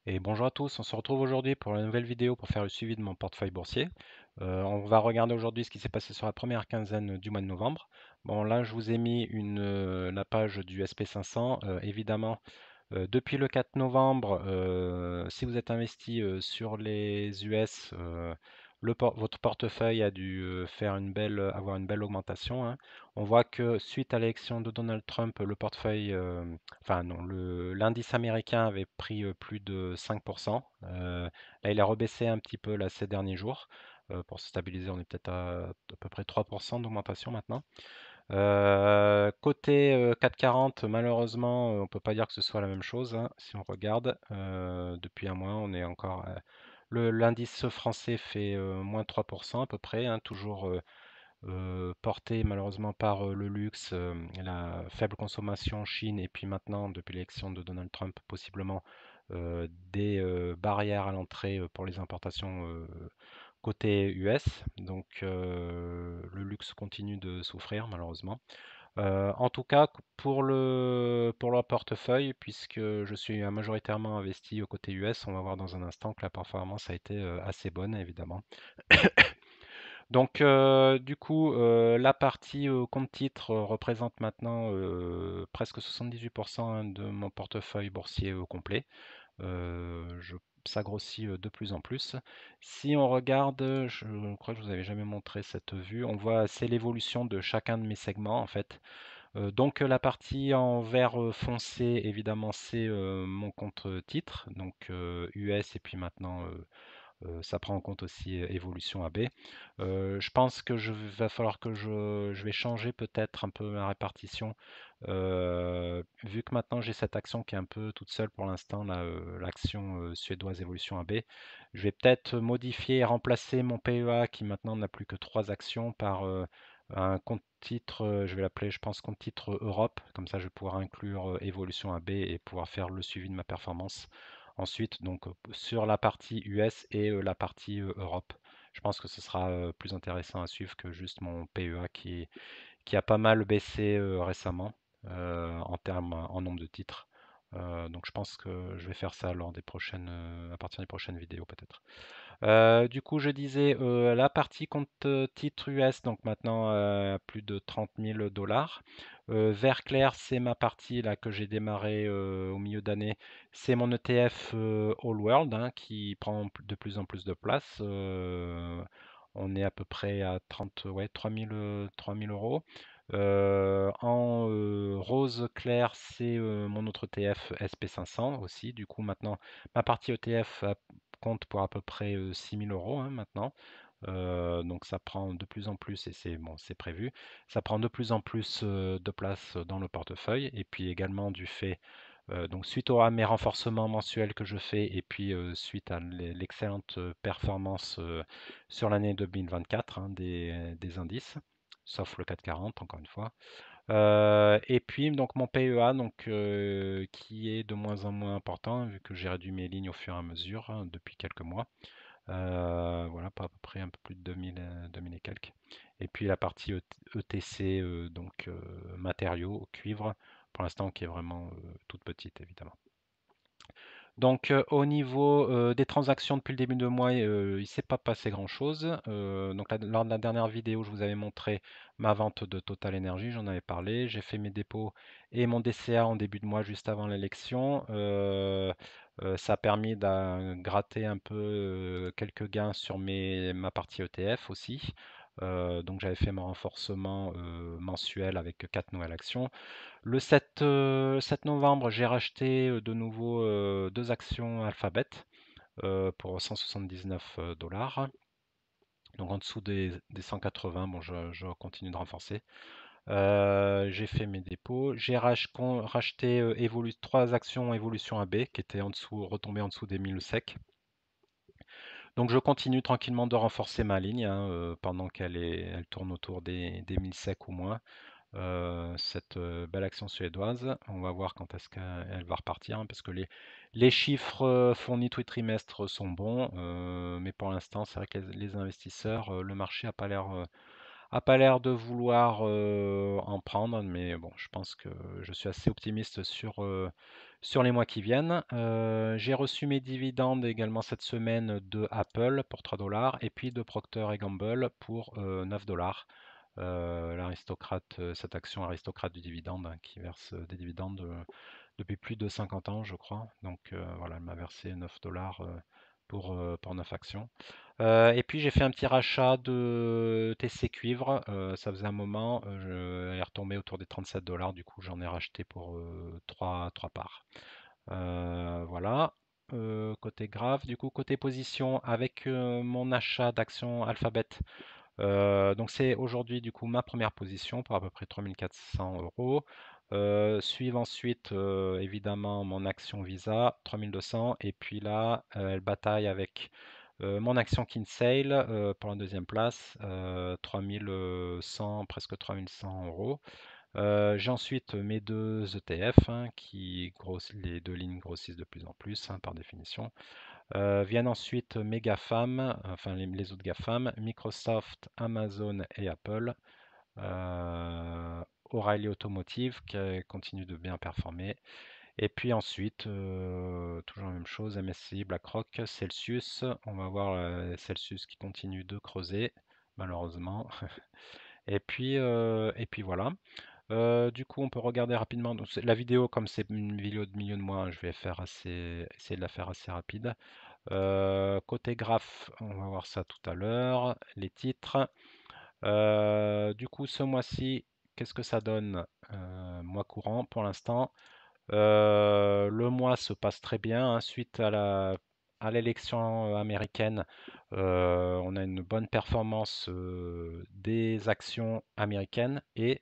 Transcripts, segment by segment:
Et bonjour à tous, on se retrouve aujourd'hui pour une nouvelle vidéo pour faire le suivi de mon portefeuille boursier. On va regarder aujourd'hui ce qui s'est passé sur la première quinzaine du mois de novembre. Bon, là, je vous ai mis la page du SP500. Évidemment, depuis le 4 novembre, si vous êtes investi sur les US, votre portefeuille a dû avoir une belle augmentation, hein. On voit que suite à l'élection de Donald Trump, le portefeuille, enfin non, l'indice américain avait pris plus de 5%. Là, il a rebaissé un petit peu là, ces derniers jours. Pour se stabiliser, on est peut-être à peu près 3% d'augmentation maintenant. Côté 440, malheureusement, on peut pas dire que ce soit la même chose, hein. Si on regarde, depuis un mois, on est encore. L'indice français fait moins 3% à peu près, hein, toujours porté malheureusement par le luxe, la faible consommation en Chine, et puis maintenant, depuis l'élection de Donald Trump, possiblement des barrières à l'entrée pour les importations côté US. Donc le luxe continue de souffrir malheureusement. En tout cas, pour le portefeuille, puisque je suis majoritairement investi au côté US, on va voir dans un instant que la performance a été assez bonne, évidemment. Donc, du coup, la partie compte titre représente maintenant presque 78% hein, de mon portefeuille boursier complet. Ça grossit de plus en plus. Si on regarde, je crois que je vous avais jamais montré cette vue, on voit c'est l'évolution de chacun de mes segments en fait. Donc la partie en vert foncé, évidemment, c'est mon compte titre, donc US, et puis maintenant ça prend en compte aussi évolution AB. Je pense que va falloir que je vais changer peut-être un peu ma répartition, vu que maintenant j'ai cette action qui est un peu toute seule pour l'instant, l'action suédoise évolution AB. Je vais peut-être modifier et remplacer mon PEA qui maintenant n'a plus que 3 actions par un compte titre, je vais l'appeler, je pense, compte titre Europe. Comme ça, je vais pouvoir inclure évolution AB et pouvoir faire le suivi de ma performance ensuite, donc sur la partie US et la partie Europe. Je pense que ce sera plus intéressant à suivre que juste mon PEA qui a pas mal baissé récemment en nombre de titres. Donc je pense que je vais faire ça à partir des prochaines vidéos peut-être. Du coup, je disais la partie compte titre US, donc maintenant plus de 30 000 dollars. Vert clair, c'est ma partie là que j'ai démarré au milieu d'année. C'est mon ETF All World hein, qui prend de plus en plus de place. On est à peu près à 30, ouais, 3 000 euros. En rose clair, c'est mon autre ETF SP500 aussi. Du coup, maintenant, ma partie ETF compte pour à peu près 6 000 euros hein, maintenant. Donc ça prend de plus en plus, et c'est bon, c'est prévu, ça prend de plus en plus de place dans le portefeuille. Et puis également du fait, donc suite à mes renforcements mensuels que je fais, et puis suite à l'excellente performance sur l'année 2024 hein, des indices, sauf le 440 encore une fois. Et puis donc mon PEA donc, qui est de moins en moins important hein, vu que j'ai réduit mes lignes au fur et à mesure hein, depuis quelques mois. Voilà, pas à peu près un peu plus de 2000 et quelques. Et puis la partie ETC, donc matériaux, cuivre, pour l'instant qui est vraiment toute petite évidemment. Donc au niveau des transactions depuis le début de mois, il ne s'est pas passé grand-chose. Donc lors de la dernière vidéo, je vous avais montré ma vente de Total Energy, j'en avais parlé. J'ai fait mes dépôts et mon DCA en début de mois juste avant l'élection. Ça a permis de gratter un peu quelques gains sur ma partie ETF aussi. Donc j'avais fait mon renforcement mensuel avec 4 nouvelles actions. Le 7 novembre, j'ai racheté de nouveau 2 actions Alphabet pour 179 dollars. Donc en dessous des 180, bon, je continue de renforcer. J'ai fait mes dépôts. J'ai racheté 3 actions Evolution AB qui étaient retombées en dessous des 1000 SEC. Donc je continue tranquillement de renforcer ma ligne hein, pendant elle tourne autour des 1000 SEC ou moins. Cette belle action suédoise. On va voir quand est-ce qu'elle va repartir, hein, parce que les chiffres fournis tous les trimestres sont bons, mais pour l'instant, c'est vrai que les investisseurs, le marché a pas l'air de vouloir en prendre, mais bon, je pense que je suis assez optimiste sur les mois qui viennent. J'ai reçu mes dividendes également cette semaine de Apple pour 3 dollars et puis de Procter et Gamble pour 9 dollars. L'aristocrate, cette action aristocrate du dividende hein, qui verse des dividendes depuis plus de 50 ans, je crois. Donc voilà, elle m'a versé 9 dollars pour 9 actions. Et puis j'ai fait un petit rachat de TC Cuivre. Ça faisait un moment, elle est retombée autour des 37 dollars. Du coup, j'en ai racheté pour 3 parts. Voilà. Côté graphe, du coup, côté position, avec mon achat d'actions Alphabet. Donc c'est aujourd'hui du coup ma première position pour à peu près 3400 euros. Suivent ensuite évidemment mon action Visa 3200 et puis là elle bataille avec mon action Kinsale pour la deuxième place 3100 presque 3100 euros. J'ai ensuite mes deux ETF hein, qui les deux lignes grossissent de plus en plus hein, par définition. Viennent ensuite mes GAFAM, enfin les autres GAFAM, Microsoft, Amazon et Apple. O'Reilly Automotive qui continue de bien performer. Et puis ensuite, toujours la même chose, MSCI, BlackRock, Celsius. On va voir Celsius qui continue de creuser, malheureusement. Et puis voilà. Du coup, on peut regarder rapidement. Donc, la vidéo, comme c'est une vidéo de milieu de mois, je vais essayer de la faire assez rapide. Côté graphe, on va voir ça tout à l'heure. Les titres. Du coup, ce mois-ci, qu'est-ce que ça donne? Mois courant pour l'instant. Le mois se passe très bien hein, suite à l'élection américaine. On a une bonne performance des actions américaines et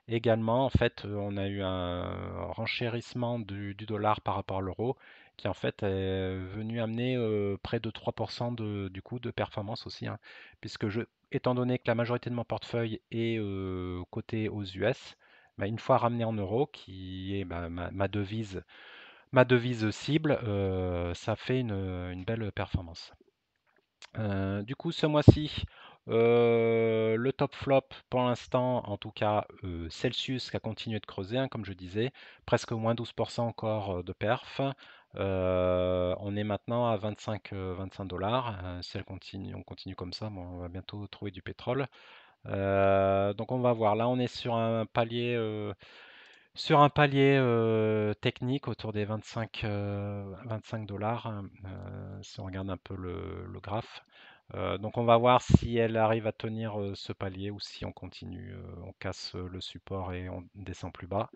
également, en fait, on a eu un renchérissement du dollar par rapport à l'euro qui en fait est venu amener près de 3% du coup de performance aussi, hein, puisque étant donné que la majorité de mon portefeuille est coté aux US, bah, une fois ramené en euros, qui est bah, ma devise cible, ça fait une belle performance. Du coup, ce mois-ci, le top flop pour l'instant, en tout cas, Celsius qui a continué de creuser, hein, comme je disais, presque moins 12% encore de perf. On est maintenant à 25 dollars. Si on continue comme ça, bon, on va bientôt trouver du pétrole. Donc on va voir. Là, on est sur un palier technique autour des 25 dollars, hein, si on regarde un peu le graphe. Donc on va voir si elle arrive à tenir ce palier ou si on continue, on casse le support et on descend plus bas.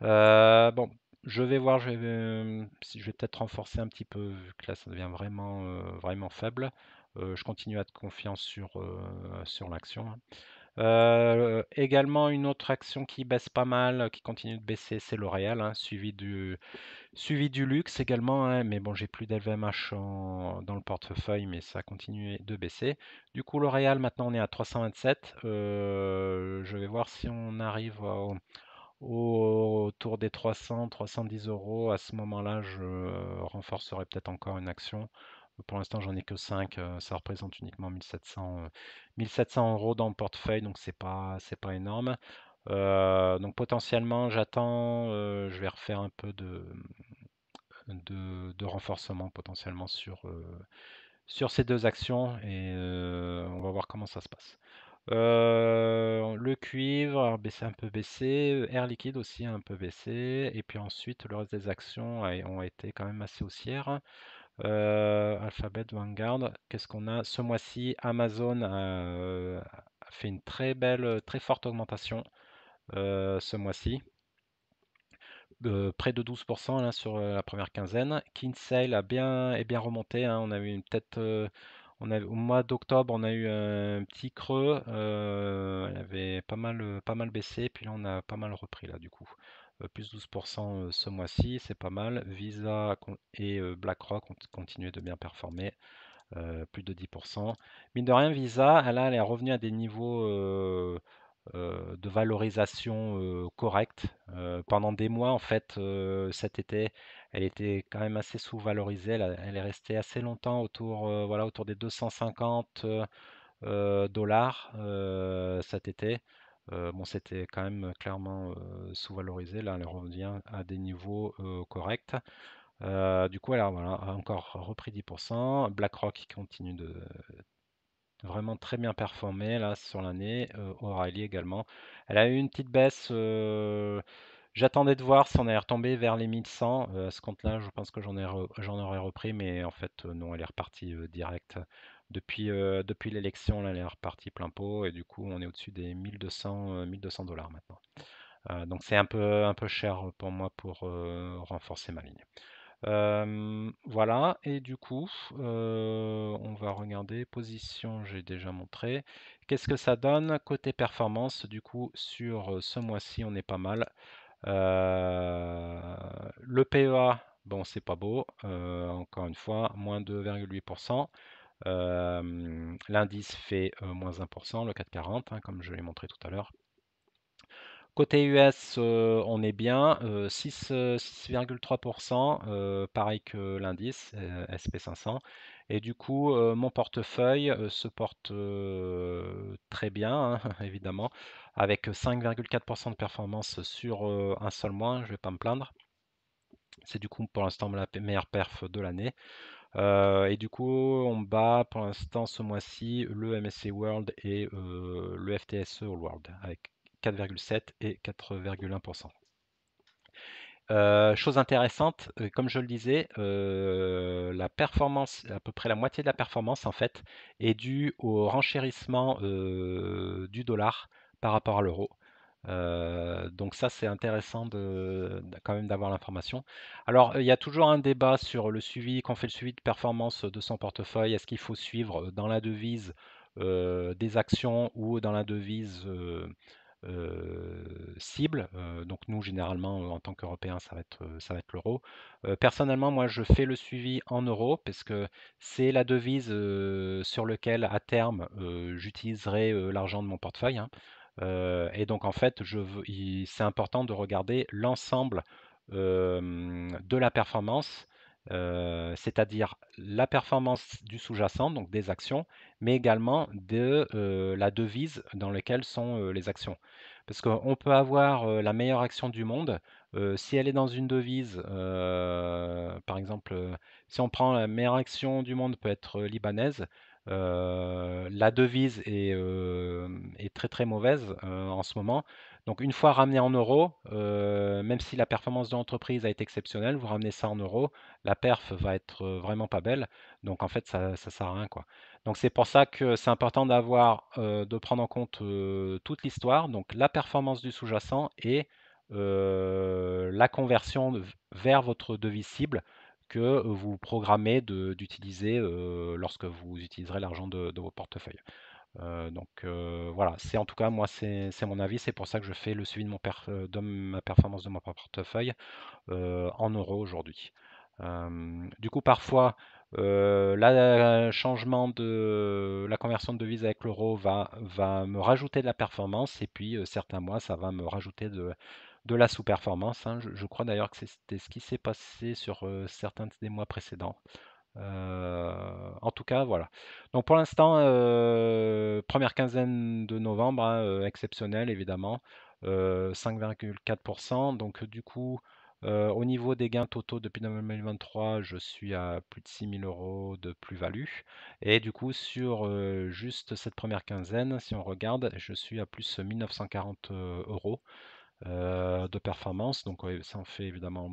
Bon, je vais voir, si je vais peut-être renforcer un petit peu, vu que là ça devient vraiment faible. Je continue à être confiant sur l'action, hein. Également, une autre action qui baisse pas mal, qui continue de baisser, c'est L'Oréal, hein, suivi du luxe également, hein, mais bon, j'ai plus d'LVMH dans le portefeuille, mais ça continue de baisser. Du coup, L'Oréal, maintenant, on est à 327. Je vais voir si on arrive autour des 300, 310 euros. À ce moment-là, je renforcerai peut-être encore une action. Pour l'instant, j'en ai que 5. Ça représente uniquement 1700 euros dans le portefeuille, donc c'est pas énorme. Donc potentiellement, j'attends, je vais refaire un peu de renforcement potentiellement sur ces deux actions et on va voir comment ça se passe. Le cuivre a un peu baissé, Air Liquide aussi a un peu baissé, et puis ensuite le reste des actions ont été quand même assez haussières. Alphabet, Vanguard, qu'est-ce qu'on a? Ce mois-ci, Amazon a fait une très belle, très forte augmentation ce mois-ci, près de 12% là, sur la première quinzaine. Kinsale est bien remonté, hein. On a eu au mois d'octobre, on a eu un petit creux. Elle avait pas mal baissé, puis là on a pas mal repris là du coup. Plus 12% ce mois-ci, c'est pas mal. Visa et BlackRock ont continué de bien performer, plus de 10%. Mine de rien, Visa, elle est revenue à des niveaux de valorisation correcte. Pendant des mois, en fait, cet été, elle était quand même assez sous-valorisée. Elle est restée assez longtemps autour des 250 dollars cet été. Bon, c'était quand même clairement sous-valorisé. Là, elle revient à des niveaux corrects. Du coup, elle a voilà, encore repris 10%. BlackRock qui continue de vraiment très bien performer là sur l'année. O'Reilly également. Elle a eu une petite baisse. J'attendais de voir si on allait retomber vers les 1100. À ce compte-là, je pense que j'en aurais repris, mais en fait, non, elle est repartie direct. Depuis l'élection, là, elle est repartie plein pot, et du coup, on est au-dessus des 1200 dollars maintenant. Donc c'est un peu cher pour moi pour renforcer ma ligne. Voilà, et du coup, on va regarder position, j'ai déjà montré. Qu'est-ce que ça donne côté performance? Du coup, sur ce mois-ci, on est pas mal. Le PEA, bon, c'est pas beau, encore une fois, moins 2,8%. L'indice fait moins 1%, le CAC 40, hein, comme je l'ai montré tout à l'heure. Côté US, on est bien, 6,3%, pareil que l'indice SP500. Et du coup, mon portefeuille se porte très bien, hein, évidemment, avec 5,4% de performance sur un seul mois, je ne vais pas me plaindre. C'est du coup pour l'instant la meilleure perf de l'année. Et du coup, on bat pour l'instant ce mois-ci le MSCI World et le FTSE All World avec 4,7 et 4,1%. Chose intéressante, comme je le disais, la performance, à peu près la moitié de la performance en fait, est due au renchérissement du dollar par rapport à l'euro. Donc ça, c'est intéressant quand même d'avoir l'information. Alors, il y a toujours un débat sur le suivi, quand on fait le suivi de performance de son portefeuille. Est-ce qu'il faut suivre dans la devise des actions ou dans la devise cible? Donc nous, généralement, en tant qu'Européens, ça va être l'euro. Personnellement, moi, je fais le suivi en euros parce que c'est la devise sur laquelle, à terme, j'utiliserai l'argent de mon portefeuille, hein. Et donc en fait, c'est important de regarder l'ensemble de la performance, c'est-à-dire la performance du sous-jacent, donc des actions, mais également de la devise dans laquelle sont les actions. Parce qu'on peut avoir la meilleure action du monde, si elle est dans une devise, par exemple, si on prend la meilleure action du monde peut être libanaise, la devise est très très mauvaise en ce moment. Donc une fois ramené en euros, même si la performance de l'entreprise a été exceptionnelle, vous ramenez ça en euros, la perf va être vraiment pas belle. Donc en fait, ça sert à rien quoi. Donc c'est pour ça que c'est important de prendre en compte toute l'histoire, donc la performance du sous-jacent et la conversion vers votre devise cible que vous programmez d'utiliser lorsque vous utiliserez l'argent de vos portefeuilles. Donc voilà, c'est en tout cas moi c'est mon avis, c'est pour ça que je fais le suivi de ma performance de mon portefeuille en euros aujourd'hui. Du coup, parfois, le changement de la conversion de devise avec l'euro va me rajouter de la performance, et puis certains mois, ça va me rajouter de la sous-performance, hein. Je crois d'ailleurs que c'était ce qui s'est passé sur certains des mois précédents. En tout cas, voilà. Donc pour l'instant, première quinzaine de novembre, hein, exceptionnel évidemment, 5,4%. Donc du coup, au niveau des gains totaux depuis 2023, je suis à plus de 6 000 € de plus-value. Et du coup, sur juste cette première quinzaine, si on regarde, je suis à plus 1940 euros de performance. Donc ouais, ça en fait évidemment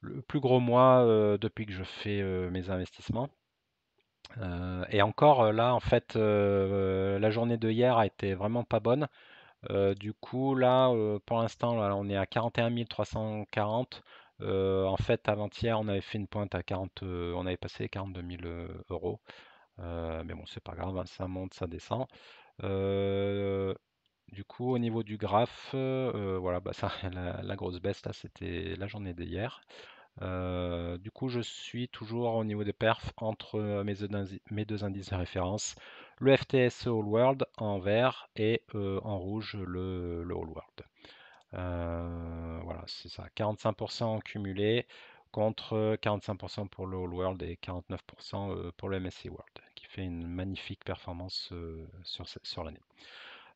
le plus gros mois depuis que je fais mes investissements. Et encore là, en fait, la journée de hier a été vraiment pas bonne. Du coup, là, pour l'instant, là, on est à 41 340. En fait, avant-hier, on avait fait une pointe à 40, on avait passé 42 000 euros. Mais bon, c'est pas grave, hein, ça monte, ça descend. Euh, du coup, au niveau du graphe, voilà, bah ça, la grosse baisse là, c'était la journée d'hier. Du coup, je suis toujours au niveau des perfs entre mes deux indices de référence, le FTSE All World en vert et en rouge le All World. Voilà, c'est ça, 45% en cumulé contre 45% pour le All World et 49% pour le MSCI World, qui fait une magnifique performance sur l'année.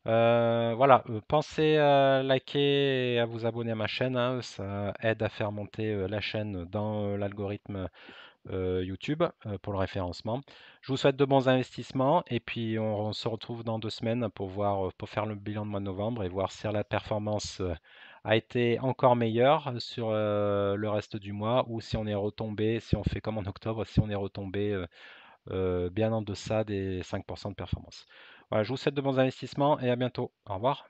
Voilà, pensez à liker et à vous abonner à ma chaîne, hein, ça aide à faire monter la chaîne dans l'algorithme YouTube pour le référencement. Je vous souhaite de bons investissements et puis on se retrouve dans 2 semaines pour voir, pour faire le bilan de mois de novembre et voir si la performance a été encore meilleure sur le reste du mois ou si on est retombé, si on fait comme en octobre, si on est retombé bien en deçà des 5% de performance. Voilà, je vous souhaite de bons investissements et à bientôt. Au revoir.